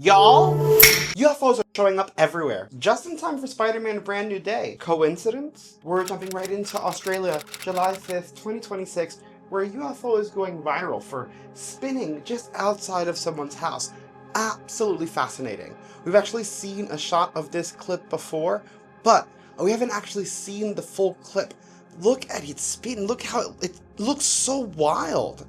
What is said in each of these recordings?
Y'all, UFOs are showing up everywhere, just in time for Spider-Man Brand New Day. Coincidence? We're jumping right into Australia, July 5th, 2026, where a UFO is going viral for spinning just outside of someone's house. Absolutely fascinating. We've actually seen a shot of this clip before, but we haven't actually seen the full clip. Look at it spin, look how it looks so wild.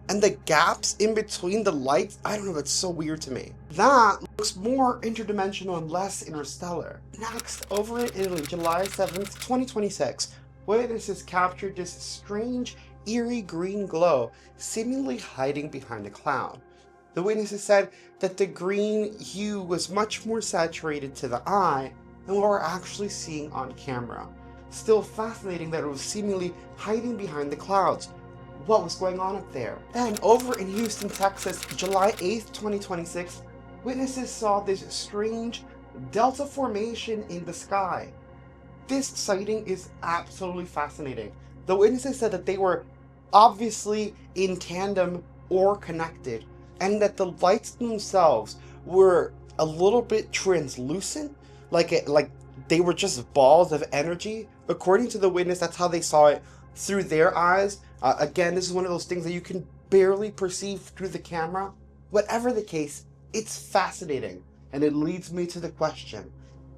And the gaps in between the lights, I don't know, that's so weird to me. That looks more interdimensional and less interstellar. Next, over in Italy, July 7th, 2026, witnesses captured this strange, eerie green glow, seemingly hiding behind a cloud. The witnesses said that the green hue was much more saturated to the eye than what we're actually seeing on camera. Still fascinating that it was seemingly hiding behind the clouds. What was going on up there? Then, over in Houston, Texas, July 8th, 2026, witnesses saw this strange delta formation in the sky. This sighting is absolutely fascinating. The witnesses said that they were obviously in tandem or connected, and that the lights themselves were a little bit translucent, like they were just balls of energy. According to the witness, that's how they saw it through their eyes. Again, this is one of those things that you can barely perceive through the camera. Whatever the case, it's fascinating, and it leads me to the question.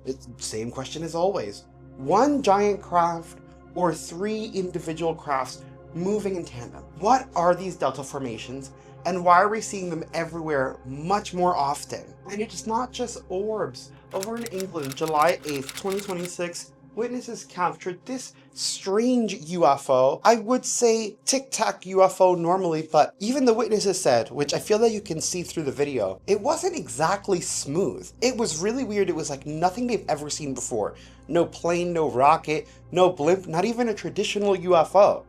It's the same question as always. One giant craft or three individual crafts moving in tandem? What are these delta formations, and why are we seeing them everywhere much more often? And it's not just orbs. Over in England, July 8th, 2026, witnesses captured this strange UFO. I would say tic-tac UFO normally, but even the witnesses said, which I feel that you can see through the video, it wasn't exactly smooth. It was really weird. It was like nothing they've ever seen before. No plane, no rocket, no blimp, not even a traditional UFO.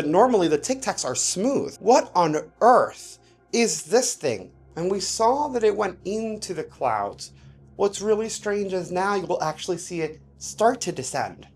Normally the tic-tacs are smooth. What on earth is this thing? And we saw that it went into the clouds. What's really strange is now you will actually see it start to descend.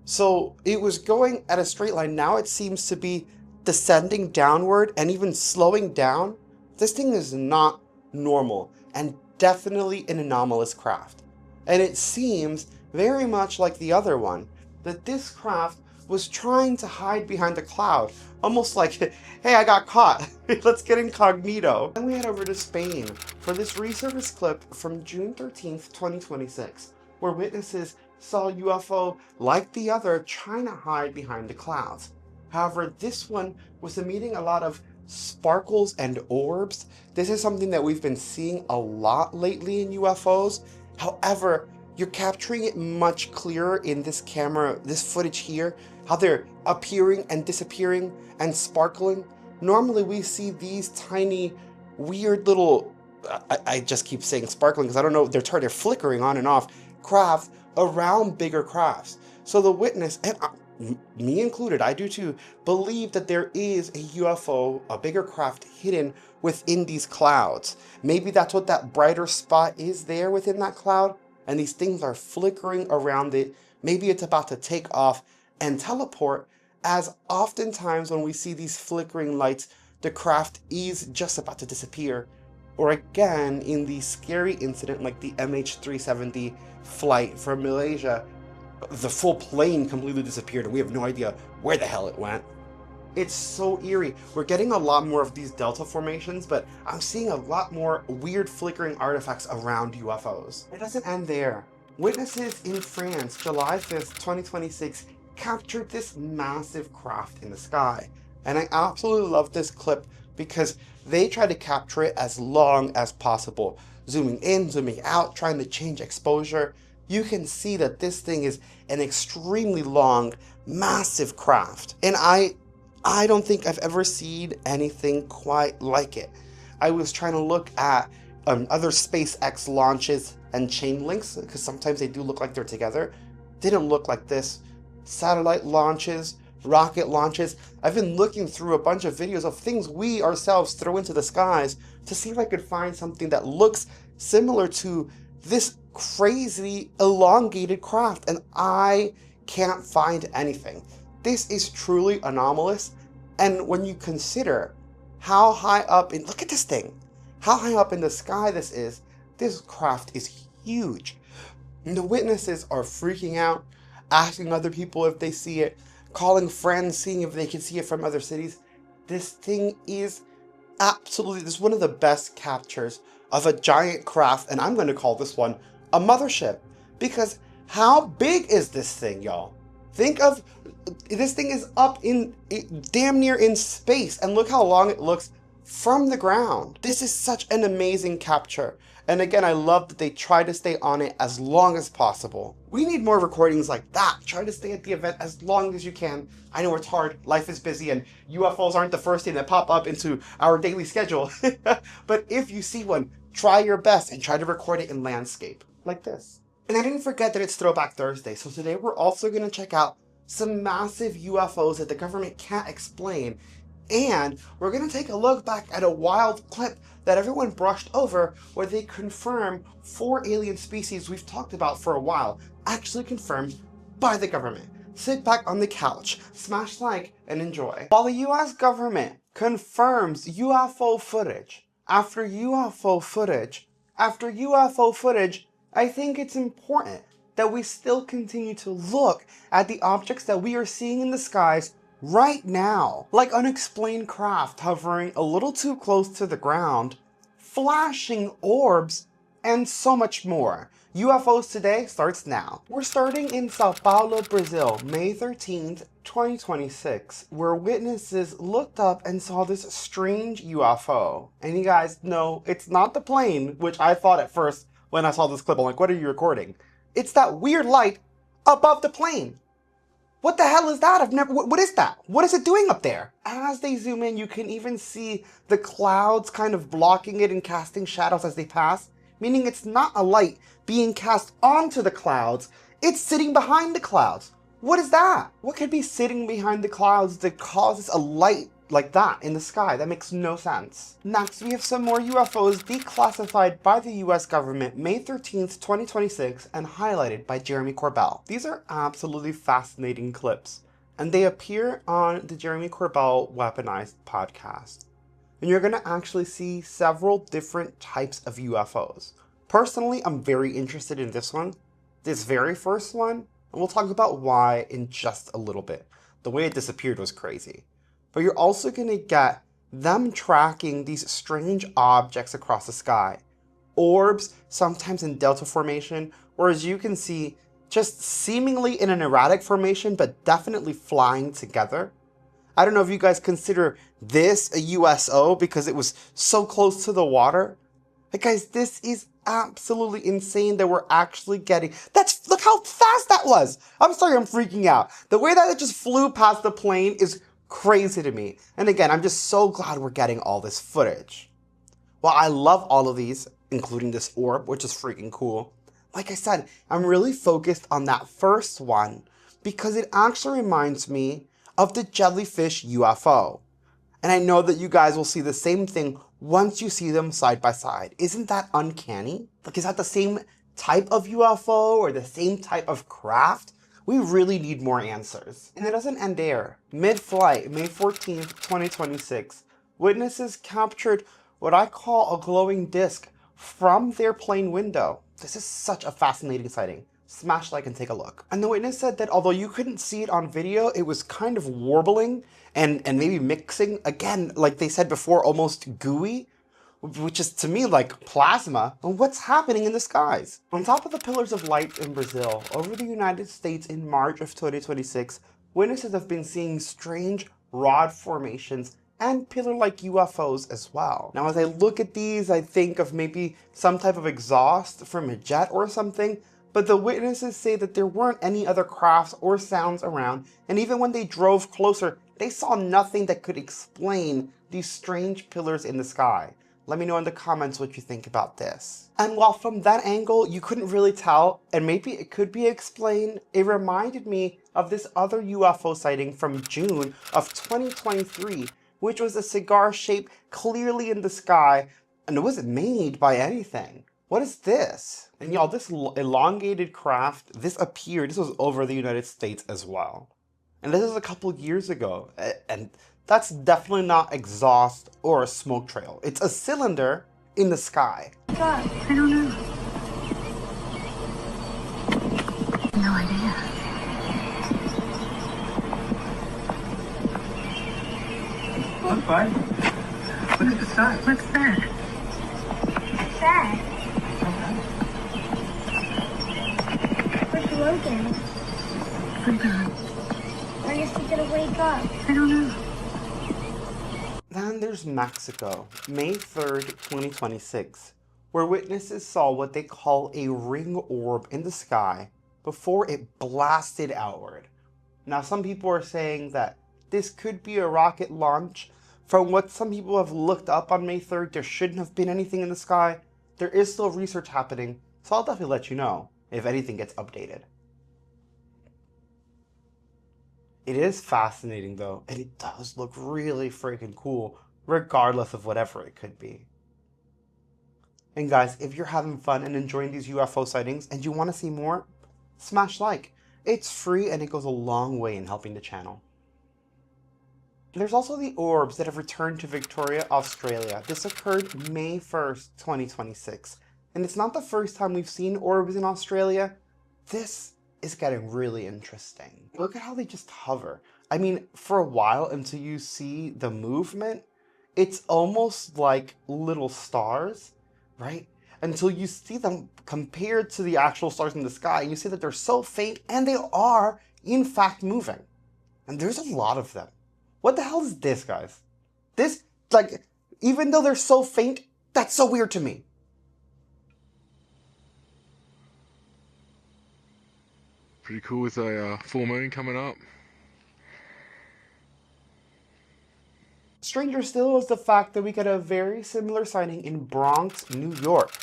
So it was going at a straight line. Now it seems to be descending downward and even slowing down. This thing is not normal and definitely an anomalous craft. And it seems very much like the other one, that this craft was trying to hide behind the cloud, almost like, hey, I got caught, let's get incognito. Then we head over to Spain for this resurfaced clip from June 13th, 2026, where witnesses saw a UFO like the other trying to hide behind the clouds. However, this one was emitting a lot of sparkles and orbs. This is something that we've been seeing a lot lately in UFOs. However, you're capturing it much clearer in this camera, this footage here, how they're appearing and disappearing and sparkling. Normally we see these tiny, weird little, I just keep saying sparkling because I don't know, they're flickering on and off, craft around bigger crafts. So the witness, and me included, I do too, believe that there is a UFO, a bigger craft hidden within these clouds. Maybe that's what that brighter spot is there within that cloud, and these things are flickering around it. Maybe it's about to take off and teleport, as oftentimes when we see these flickering lights, the craft is just about to disappear. Or again, in the scary incident like the MH370 flight from Malaysia, the full plane completely disappeared and we have no idea where the hell it went. It's so eerie. We're getting a lot more of these delta formations, but I'm seeing a lot more weird flickering artifacts around UFOs. It doesn't end there. Witnesses in France, July 5th, 2026, captured this massive craft in the sky. And I absolutely love this clip because they try to capture it as long as possible. Zooming in, zooming out, trying to change exposure. You can see that this thing is an extremely long, massive craft. And I don't think I've ever seen anything quite like it. I was trying to look at other SpaceX launches and chain links, because sometimes they do look like they're together. Didn't look like this. Satellite launches, rocket launches. I've been looking through a bunch of videos of things we ourselves throw into the skies to see if I could find something that looks similar to this crazy elongated craft, and I can't find anything. This is truly anomalous, and when you consider how high up, and look at this thing, how high up in the sky this is. This craft is huge. And the witnesses are freaking out, asking other people if they see it, calling friends, seeing if they can see it from other cities. This thing is absolutely, this is one of the best captures of a giant craft, and I'm going to call this one a mothership. Because how big is this thing, y'all? Think of, this thing is up in, damn near in space, and look how long it looks from the ground. This is such an amazing capture. And again, I love that they try to stay on it as long as possible. We need more recordings like that. Try to stay at the event as long as you can. I know it's hard, life is busy, and UFOs aren't the first thing that pop up into our daily schedule. But if you see one, try your best and try to record it in landscape, like this. And I didn't forget that it's Throwback Thursday, so today we're also gonna check out some massive UFOs that the government can't explain. And we're going to take a look back at a wild clip that everyone brushed over where they confirm 4 alien species we've talked about for a while, actually confirmed by the government. Sit back on the couch, smash like, and enjoy. While the US government confirms UFO footage after UFO footage after UFO footage, I think it's important that we still continue to look at the objects that we are seeing in the skies right now, like unexplained craft hovering a little too close to the ground, flashing orbs, and so much more. UFOs Today starts now. We're starting in Sao Paulo, Brazil, May 13th, 2026, where witnesses looked up and saw this strange UFO. And you guys know it's not the plane, which I thought at first when I saw this clip. I'm like, what are you recording? It's that weird light above the plane. What the hell is that? What is that? What is it doing up there? As they zoom in, you can even see the clouds kind of blocking it and casting shadows as they pass, meaning it's not a light being cast onto the clouds, it's sitting behind the clouds. What is that? What could be sitting behind the clouds that causes a light like that in the sky? That makes no sense. Next, we have some more UFOs declassified by the US government May 13th, 2026, and highlighted by Jeremy Corbell. These are absolutely fascinating clips, and they appear on the Jeremy Corbell Weaponized podcast. And you're gonna actually see several different types of UFOs. Personally, I'm very interested in this one, this very first one, and we'll talk about why in just a little bit. The way it disappeared was crazy. But you're also going to get them tracking these strange objects across the sky. Orbs, sometimes in delta formation, or as you can see, just seemingly in an erratic formation, but definitely flying together. I don't know if you guys consider this a USO because it was so close to the water. But guys, this is absolutely insane that we're actually getting... Look how fast that was! I'm sorry, I'm freaking out. The way that it just flew past the plane is crazy to me. And again, I'm just so glad we're getting all this footage. While I love all of these, including this orb, which is freaking cool, like I said, I'm really focused on that first one because it actually reminds me of the jellyfish UFO. And I know that you guys will see the same thing once you see them side by side. Isn't that uncanny? Like, is that the same type of UFO or the same type of craft? We really need more answers. And it doesn't end there. Mid-flight, May 14th, 2026, witnesses captured what I call a glowing disc from their plane window. This is such a fascinating sighting. Smash like and take a look. And the witness said that although you couldn't see it on video, it was kind of warbling and maybe mixing, again, like they said before, almost gooey, which is to me like plasma. And what's happening in the skies? On top of the pillars of light in Brazil, over the United States in March of 2026, witnesses have been seeing strange rod formations and pillar-like UFOs as well. Now, as I look at these, I think of maybe some type of exhaust from a jet or something, but the witnesses say that there weren't any other crafts or sounds around, and even when they drove closer, they saw nothing that could explain these strange pillars in the sky. Let me know in the comments what you think about this. And while from that angle, you couldn't really tell, and maybe it could be explained, it reminded me of this other UFO sighting from June of 2023, which was a cigar shape clearly in the sky, and it wasn't made by anything. What is this? And y'all, this elongated craft, this was over the United States as well. And this is a couple years ago, and that's definitely not exhaust or a smoke trail. It's a cylinder, in the sky. God, I don't know. No idea. Look, bud. Look at the sky. What's that? That? Where's Logan? Forgot. I guess he's gonna wake up. I don't know. Then there's Mexico, May 3rd, 2026, where witnesses saw what they call a ring orb in the sky before it blasted outward. Now, some people are saying that this could be a rocket launch. From what some people have looked up on May 3rd, there shouldn't have been anything in the sky. There is still research happening, so I'll definitely let you know if anything gets updated. It is fascinating though, and it does look really freaking cool, regardless of whatever it could be. And guys, if you're having fun and enjoying these UFO sightings and you want to see more, smash like. It's free and it goes a long way in helping the channel. There's also the orbs that have returned to Victoria, Australia. This occurred May 1st, 2026. And it's not the first time we've seen orbs in Australia. This is getting really interesting. Look at how they just hover. I mean, for a while until you see the movement, it's almost like little stars, right? Until you see them compared to the actual stars in the sky, and you see that they're so faint, and they are, in fact, moving. And there's a lot of them. What the hell is this, guys? This, like, even though they're so faint, that's so weird to me. Pretty cool with a full moon coming up. Stranger still is the fact that we get a very similar sighting in Bronx, New York.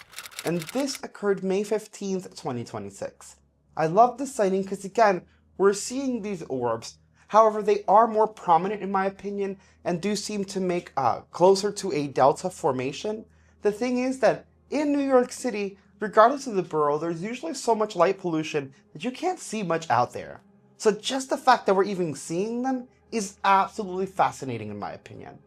And this occurred May 15th, 2026. I love this sighting because, again, we're seeing these orbs. However, they are more prominent in my opinion and do seem to make closer to a delta formation. The thing is that in New York City, regardless of the borough, there's usually so much light pollution that you can't see much out there. So just the fact that we're even seeing them is absolutely fascinating in my opinion.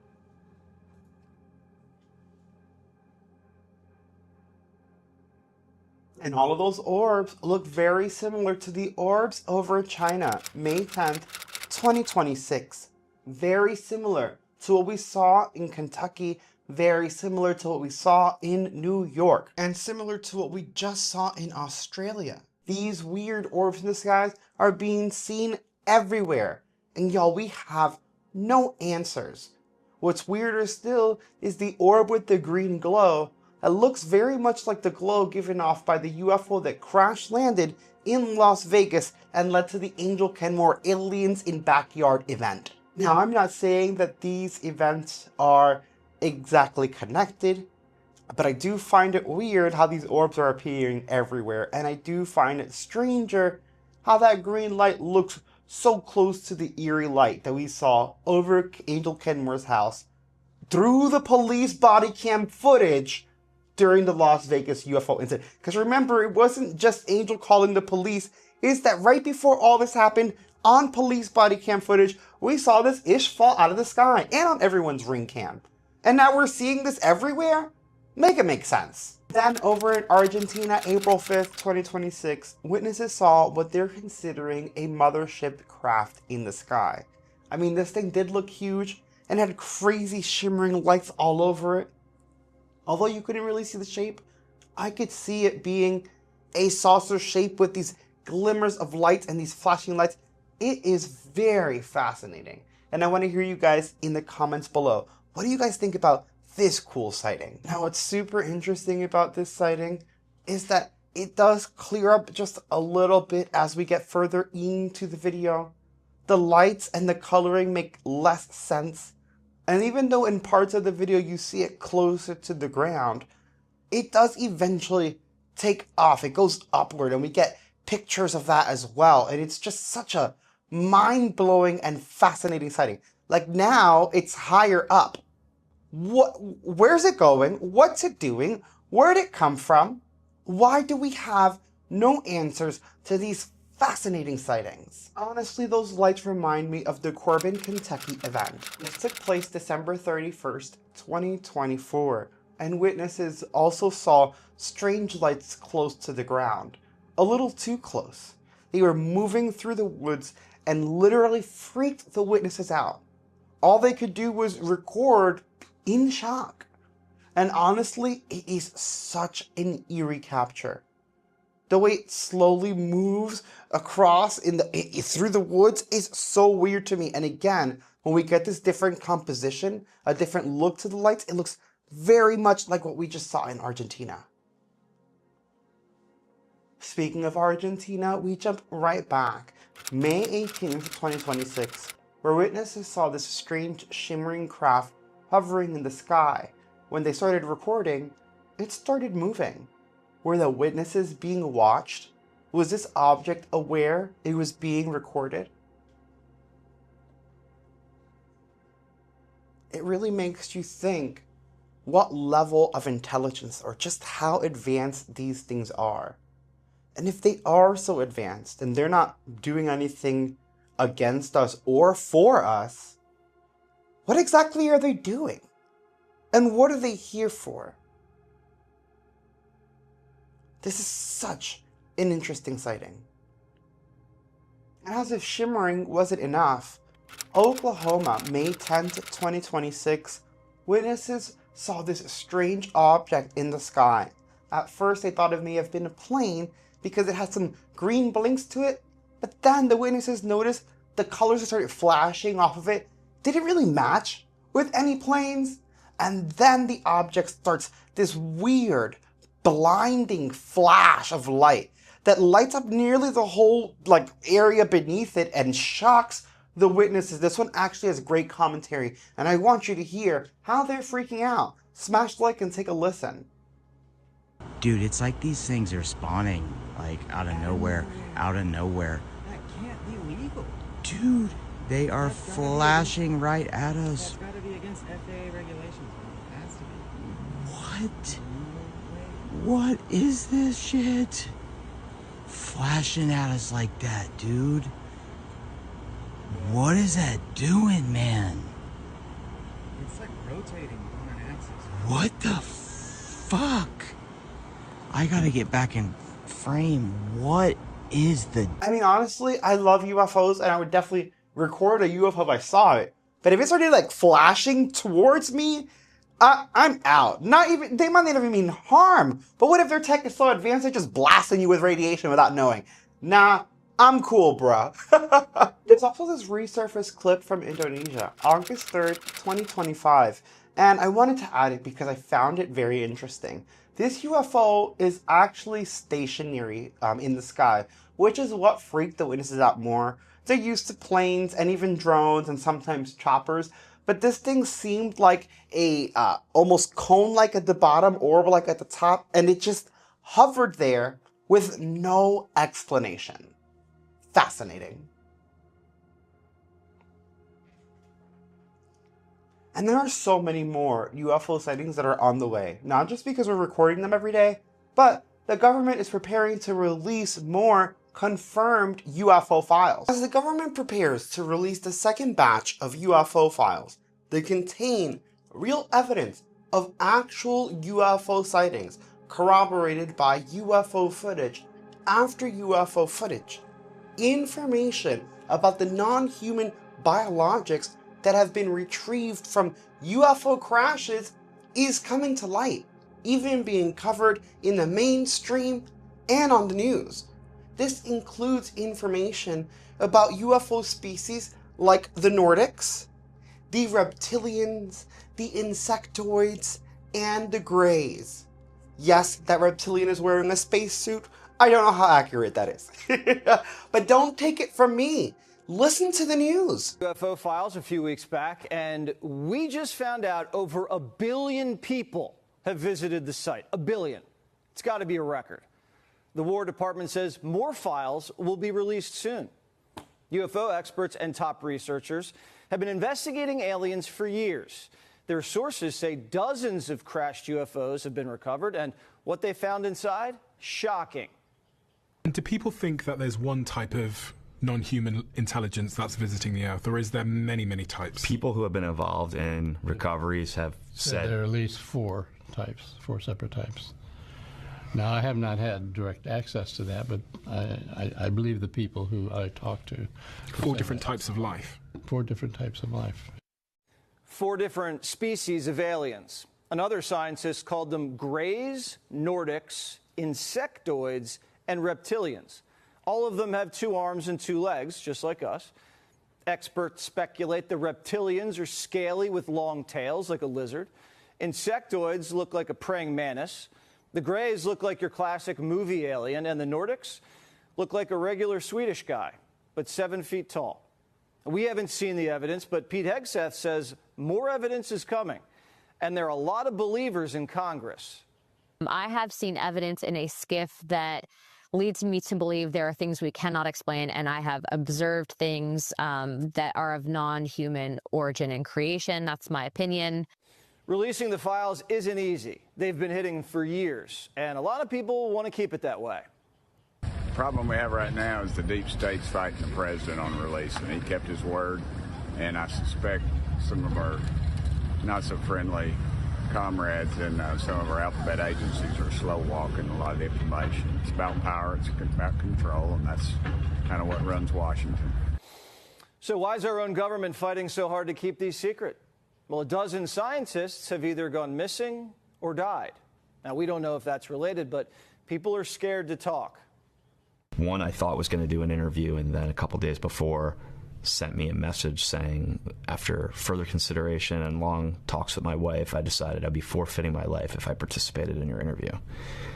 And all of those orbs look very similar to the orbs over China, May 10th, 2026. Very similar to what we saw in Kentucky, very similar to what we saw in New York, and similar to what we just saw in Australia. These weird orbs in the skies are being seen everywhere, and y'all, we have no answers. What's weirder still is the orb with the green glow that looks very much like the glow given off by the UFO that crash landed in Las Vegas and led to the Angel Kenmore Aliens in Backyard event. Now, I'm not saying that these events are exactly connected, but I do find it weird how these orbs are appearing everywhere, and I do find it stranger how that green light looks so close to the eerie light that we saw over Angel Kenmore's house through the police body cam footage during the Las Vegas UFO incident. Because remember, it wasn't just Angel calling the police, it's that right before all this happened, on police body cam footage, we saw this ish fall out of the sky, and on everyone's ring cam. And now we're seeing this everywhere? Make it make sense. Then over in Argentina, April 5th, 2026, witnesses saw what they're considering a mothership craft in the sky. I mean, this thing did look huge and had crazy shimmering lights all over it. Although you couldn't really see the shape, I could see it being a saucer shape with these glimmers of lights and these flashing lights. It is very fascinating. And I want to hear you guys in the comments below. What do you guys think about this cool sighting? Now, what's super interesting about this sighting is that it does clear up just a little bit as we get further into the video. The lights and the coloring make less sense. And even though in parts of the video you see it closer to the ground, it does eventually take off. It goes upward and we get pictures of that as well. And it's just such a mind-blowing and fascinating sighting. Like now it's higher up. Where's it going? What's it doing? Where'd it come from? Why do we have no answers to these fascinating sightings? Honestly, those lights remind me of the Corbin, Kentucky event. This took place December 31st, 2024, and witnesses also saw strange lights close to the ground. A little too close. They were moving through the woods and literally freaked the witnesses out. All they could do was record in shock. And honestly, it is such an eerie capture. The way it slowly moves across through the woods is so weird to me. And again, when we get this different composition, a different look to the lights, it looks very much like what we just saw in Argentina. Speaking of Argentina, we jump right back. May 18th, 2026, where witnesses saw this strange shimmering craft hovering in the sky. When they started recording, it started moving. Were the witnesses being watched? Was this object aware it was being recorded? It really makes you think what level of intelligence or just how advanced these things are. And if they are so advanced and they're not doing anything against us or for us, what exactly are they doing? And what are they here for? This is such an interesting sighting. And as if shimmering wasn't enough, Oklahoma, May 10th, 2026, witnesses saw this strange object in the sky. At first they thought it may have been a plane because it had some green blinks to it, but then the witnesses noticed the colors that started flashing off of it didn't really match with any planes. And then the object starts this weird, blinding flash of light that lights up nearly the whole area beneath it and shocks the witnesses. This one actually has great commentary, and I want you to hear how they're freaking out. Smash like and take a listen. Dude, it's like these things are spawning, like, out of nowhere. That can't be legal. Dude, they are flashing right at us. That's gotta be against FAA regulations, bro. It has to be. What? What is this shit? Flashing at us like that, dude. What is that doing, man? It's like rotating on an axis. What the fuck? I gotta get back in frame. What is the... I mean, honestly, I love UFOs, and I would definitely record a UFO if I saw it. But if it started flashing towards me, I'm out. They might not even mean harm. But what if their tech is so advanced they're just blasting you with radiation without knowing? Nah, I'm cool, bruh. There's also this resurfaced clip from Indonesia, August 3rd, 2025. And I wanted to add it because I found it very interesting. This UFO is actually stationary in the sky, which is what freaked the witnesses out more. They're used to planes and even drones and sometimes choppers, but this thing seemed like a almost cone-like at the bottom, orb-like at the top, and it just hovered there with no explanation. Fascinating. And there are so many more UFO sightings that are on the way, not just because we're recording them every day, but the government is preparing to release more confirmed UFO files. As the government prepares to release the second batch of UFO files, they contain real evidence of actual UFO sightings corroborated by UFO footage after UFO footage. Information about the non-human biologics that have been retrieved from UFO crashes is coming to light, even being covered in the mainstream and on the news. This includes information about UFO species like the Nordics, the reptilians, the insectoids, and the greys. Yes, that reptilian is wearing a spacesuit. I don't know how accurate that is. But don't take it from me. Listen to the news. UFO files a few weeks back, and we just found out over 1 billion people have visited the site. 1 billion. It's got to be a record. The War Department says more files will be released soon. UFO experts and top researchers have been investigating aliens for years. Their sources say dozens of crashed UFOs have been recovered, and what they found inside? Shocking. And do people think that there's one type of non-human intelligence that's visiting the Earth, or is there many, many types? People who have been involved in recoveries have said there are at least 4. types, 4 separate types. Now, I have not had direct access to that, but I believe the people who I talk to. 4 different types of life. 4 different types of life. 4 different species of aliens. Another scientist called them Greys, Nordics, insectoids, and reptilians. All of them have 2 arms and 2 legs, just like us. Experts speculate the reptilians are scaly with long tails, like a lizard. Insectoids look like a praying mantis. The Greys look like your classic movie alien, and the Nordics look like a regular Swedish guy, but 7 feet tall. We haven't seen the evidence, but Pete Hegseth says more evidence is coming, and there are a lot of believers in Congress. I have seen evidence in a skiff that leads me to believe there are things we cannot explain, and I have observed things that are of non-human origin and creation. That's my opinion. Releasing the files isn't easy. They've been hidden for years, and a lot of people want to keep it that way. The problem we have right now is the deep state's fighting the president on release, and he kept his word, and I suspect some of our not so friendly comrades in some of our alphabet agencies are slow walking a lot of the information. It's about power, it's about control, and that's kind of what runs Washington. So why is our own government fighting so hard to keep these secret? Well, 12 scientists have either gone missing or died. Now, we don't know if that's related, but people are scared to talk. One I thought was going to do an interview, and then a couple days before sent me a message saying, after further consideration and long talks with my wife, I decided I'd be forfeiting my life if I participated in your interview.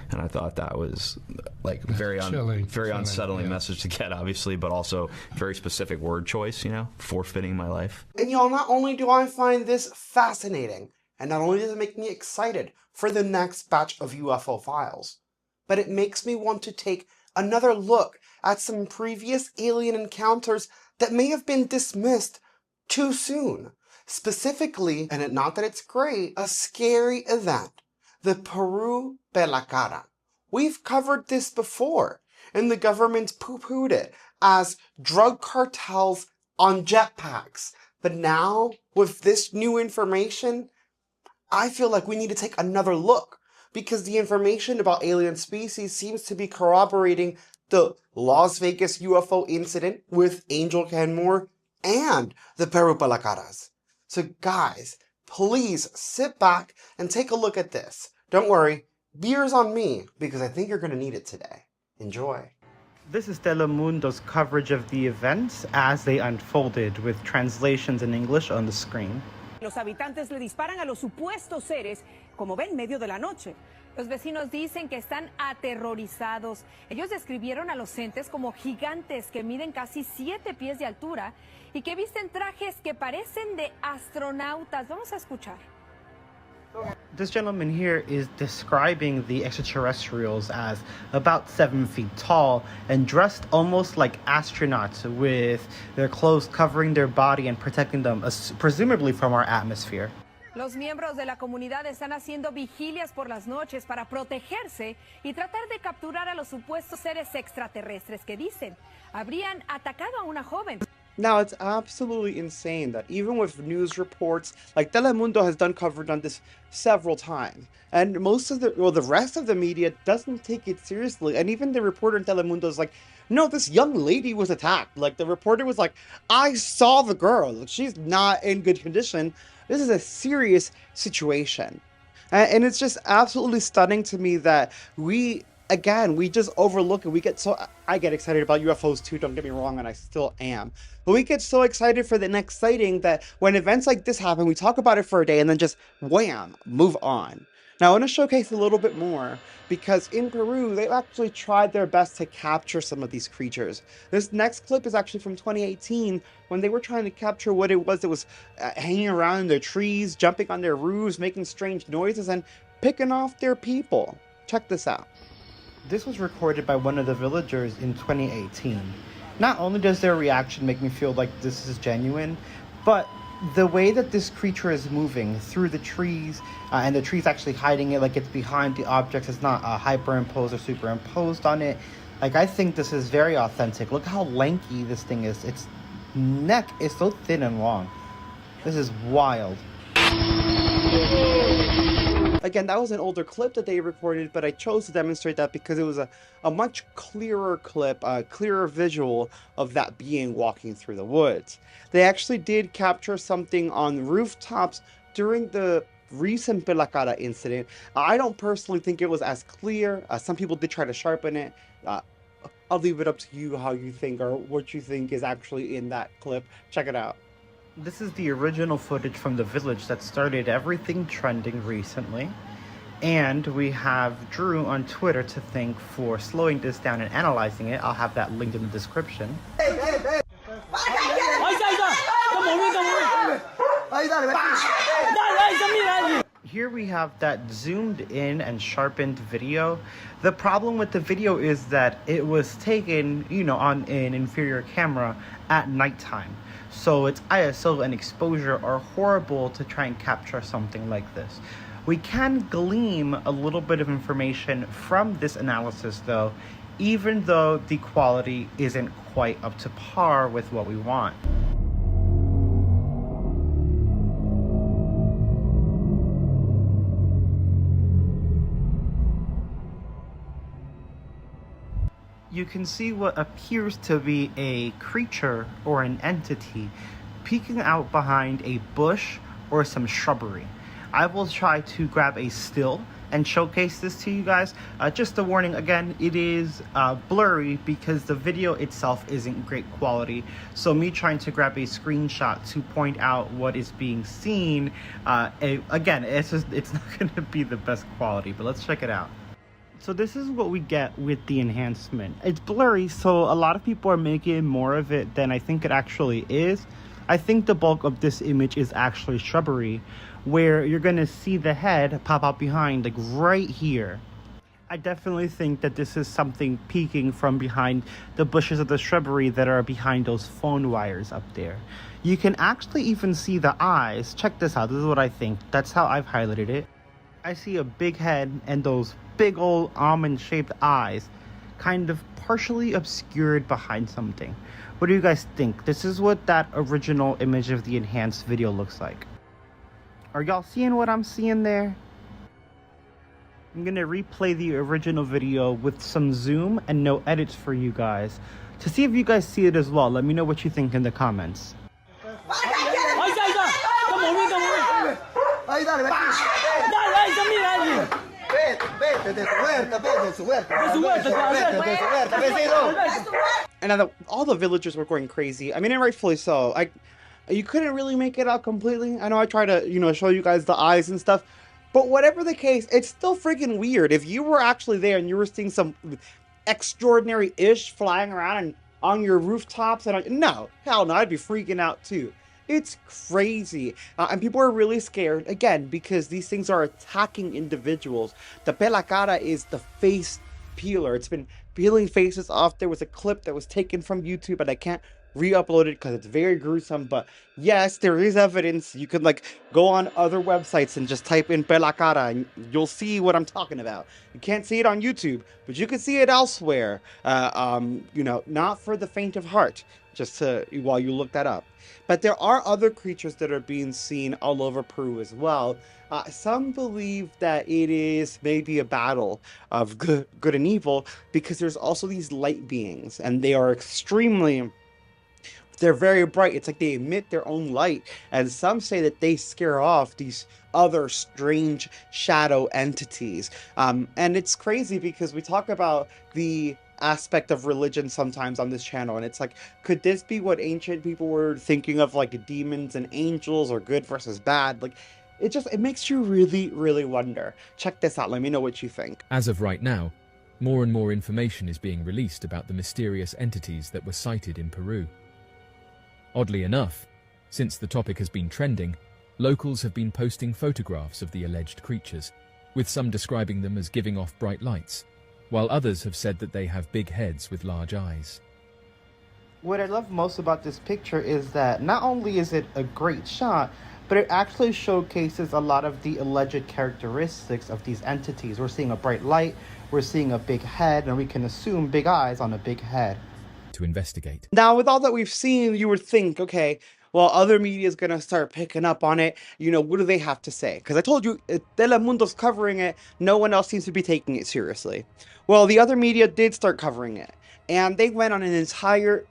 And I thought that was like very unsettling message to get, obviously, but also very specific word choice, you know, forfeiting my life. And y'all, not only do I find this fascinating, and not only does it make me excited for the next batch of UFO files, but it makes me want to take another look at some previous alien encounters that may have been dismissed too soon. Specifically, and not that it's great, a scary event. The Peru Belacara. We've covered this before, and the government poo-pooed it as drug cartels on jetpacks. But now, with this new information, I feel like we need to take another look, because the information about alien species seems to be corroborating the Las Vegas UFO incident with Angel Canmore and the Peru Belacaras. So guys, please sit back and take a look at this. Don't worry, beer's on me, because I think you're going to need it today. Enjoy. This is Telemundo's coverage of the events as they unfolded, with translations in English on the screen. Los habitantes le disparan a los supuestos seres, como ven, medio de la noche. Los vecinos dicen que están aterrorizados. Ellos describieron a los entes como gigantes que miden casi 7 pies de altura y que visten trajes que parecen de astronautas. Vamos a escuchar. This gentleman here is describing the extraterrestrials as about 7 feet tall and dressed almost like astronauts, with their clothes covering their body and protecting them, presumably from our atmosphere. Los miembros de la comunidad están haciendo vigilias por las noches para protegerse y tratar de capturar a los supuestos seres extraterrestres que dicen habrían atacado a una joven. Now, it's absolutely insane that even with news reports, like Telemundo has done coverage on this several times, and the rest of the media doesn't take it seriously, and even the reporter in Telemundo is like, no, this young lady was attacked. Like, the reporter was like, I saw the girl. Like, she's not in good condition. This is a serious situation. And it's just absolutely stunning to me that we just overlook it. I get excited about UFOs too, don't get me wrong, and I still am. But we get so excited for the next sighting that when events like this happen, we talk about it for a day and then just wham, move on. Now I want to showcase a little bit more, because in Peru, they've actually tried their best to capture some of these creatures. This next clip is actually from 2018, when they were trying to capture what it was that was hanging around in their trees, jumping on their roofs, making strange noises, and picking off their people. Check this out. This was recorded by one of the villagers in 2018. Not only does their reaction make me feel like this is genuine, but the way that this creature is moving through the trees, and the trees actually hiding it like it's behind the objects, it's not hyperimposed or superimposed on it. Like, I think this is very authentic. Look how lanky this thing is. Its neck is so thin and long. This is wild. Again, that was an older clip that they recorded, but I chose to demonstrate that because it was a much clearer clip, a clearer visual of that being walking through the woods. They actually did capture something on rooftops during the recent Pelacada incident. I don't personally think it was as clear. Some people did try to sharpen it. I'll leave it up to you how you think or what you think is actually in that clip. Check it out. This is the original footage from the village that started everything trending recently. And we have Drew on Twitter to thank for slowing this down and analyzing it. I'll have that linked in the description. Here we have that zoomed in and sharpened video. The problem with the video is that it was taken, on an inferior camera at nighttime. So its ISO and exposure are horrible to try and capture something like this. We can glean a little bit of information from this analysis though, even though the quality isn't quite up to par with what we want. You can see what appears to be a creature or an entity peeking out behind a bush or some shrubbery. I will try to grab a still and showcase this to you guys. Just a warning again, it is blurry because the video itself isn't great quality. So me trying to grab a screenshot to point out what is being seen, again, it's not gonna be the best quality, but let's check it out. So this is what we get with the enhancement. It's blurry, so a lot of people are making more of it than I think it actually is. I think the bulk of this image is actually shrubbery, where you're gonna see the head pop out behind, like right here. I definitely think that this is something peeking from behind the bushes of the shrubbery that are behind those phone wires up there. You can actually even see the eyes. Check this out, this is what I think. That's how I've highlighted it. I see a big head and those big old almond-shaped eyes kind of partially obscured behind something. What do you guys think? This is what that original image of the enhanced video looks like. Are y'all seeing what I'm seeing there? I'm gonna replay the original video with some zoom and no edits for you guys to see if you guys see it as well. Let me know what you think in the comments. And all the villagers were going crazy. I mean, and rightfully so. You couldn't really make it out completely. I know I tried to, show you guys the eyes and stuff. But whatever the case, it's still freaking weird. If you were actually there and you were seeing some extraordinary-ish flying around and on your rooftops, no, hell no, I'd be freaking out too. It's crazy. And people are really scared, again, because these things are attacking individuals. The Pelacada is the face peeler. It's been peeling faces off. There was a clip that was taken from YouTube, and I can't re-upload it because it's very gruesome. But yes, there is evidence. You can go on other websites and just type in Pelacada and you'll see what I'm talking about. You can't see it on YouTube, but you can see it elsewhere. Not for the faint of heart, just while you look that up. But there are other creatures that are being seen all over Peru as well. Some believe that it is maybe a battle of good and evil because there's also these light beings, and they are they're very bright. It's like they emit their own light, and some say that they scare off these other strange shadow entities. And it's crazy because we talk about the aspect of religion sometimes on this channel, and it's like, could this be what ancient people were thinking of, like demons and angels, or good versus bad? It makes you really, really wonder. Check this out, let me know what you think. As of right now, more and more information is being released about the mysterious entities that were sighted in Peru. Oddly enough, since the topic has been trending, locals have been posting photographs of the alleged creatures, with some describing them as giving off bright lights, while others have said that they have big heads with large eyes. What I love most about this picture is that not only is it a great shot, but it actually showcases a lot of the alleged characteristics of these entities. We're seeing a bright light, we're seeing a big head, and we can assume big eyes on a big head. To investigate. Now, with all that we've seen, you would think, okay, Well, other media is going to start picking up on it. You know, what do they have to say? Because I told you, Telemundo's covering it. No one else seems to be taking it seriously. Well, the other media did start covering it. And they went on an entire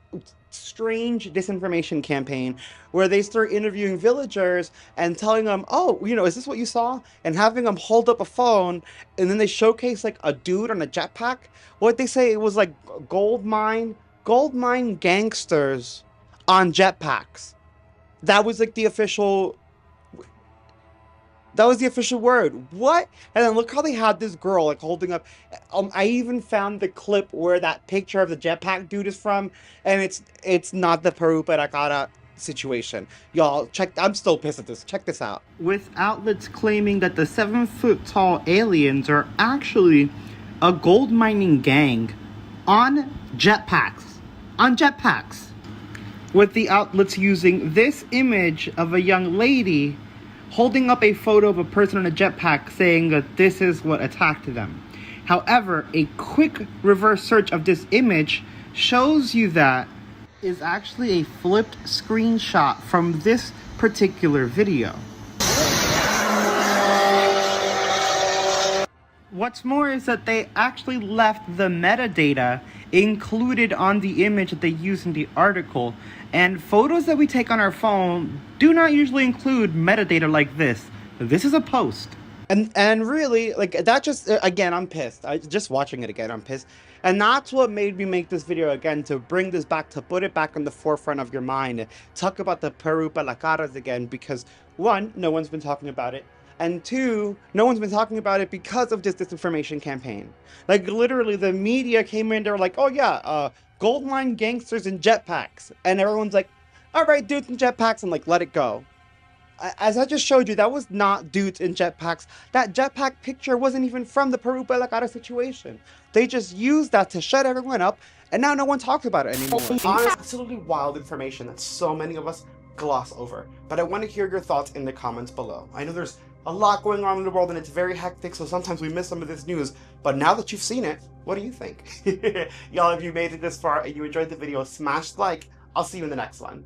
strange disinformation campaign where they start interviewing villagers and telling them, oh, you know, is this what you saw? And having them hold up a phone, and then they showcase like a dude on a jetpack. What they say, it was like gold mine gangsters on jetpacks. That was like the official word. What? And then look how they had this girl like holding up. I even found the clip where that picture of the jetpack dude is from, and it's not the Peru Paracata situation. Y'all, check. I'm still pissed at this. Check this out. With outlets claiming that the 7-foot-tall aliens are actually a gold mining gang on jetpacks. With the outlets using this image of a young lady holding up a photo of a person on a jetpack saying that this is what attacked them. However, a quick reverse search of this image shows you that is actually a flipped screenshot from this particular video. What's more is that they actually left the metadata included on the image that they use in the article, and photos that we take on our phone do not usually include metadata like this. This is a post. And really, like, that just, again, I'm pissed. Just watching it again, I'm pissed. And that's what made me make this video again, to bring this back, to put it back on the forefront of your mind, talk about the Peru Palacaras again, because one, no one's been talking about it. And two, no one's been talking about it because of this disinformation campaign. Like, literally, the media came in, they were like, oh yeah, gold mine gangsters in jetpacks. And everyone's like, all right, dudes in jetpacks, and like, let it go. As I just showed you, that was not dudes in jetpacks. That jetpack picture wasn't even from the Peru Palacara situation. They just used that to shut everyone up, and now no one talks about it anymore. Honestly, absolutely wild information that so many of us gloss over. But I want to hear your thoughts in the comments below. I know there's a lot going on in the world and it's very hectic, so sometimes we miss some of this news. But now that you've seen it, what do you think? Y'all, if you made it this far and you enjoyed the video, smash like. I'll see you in the next one.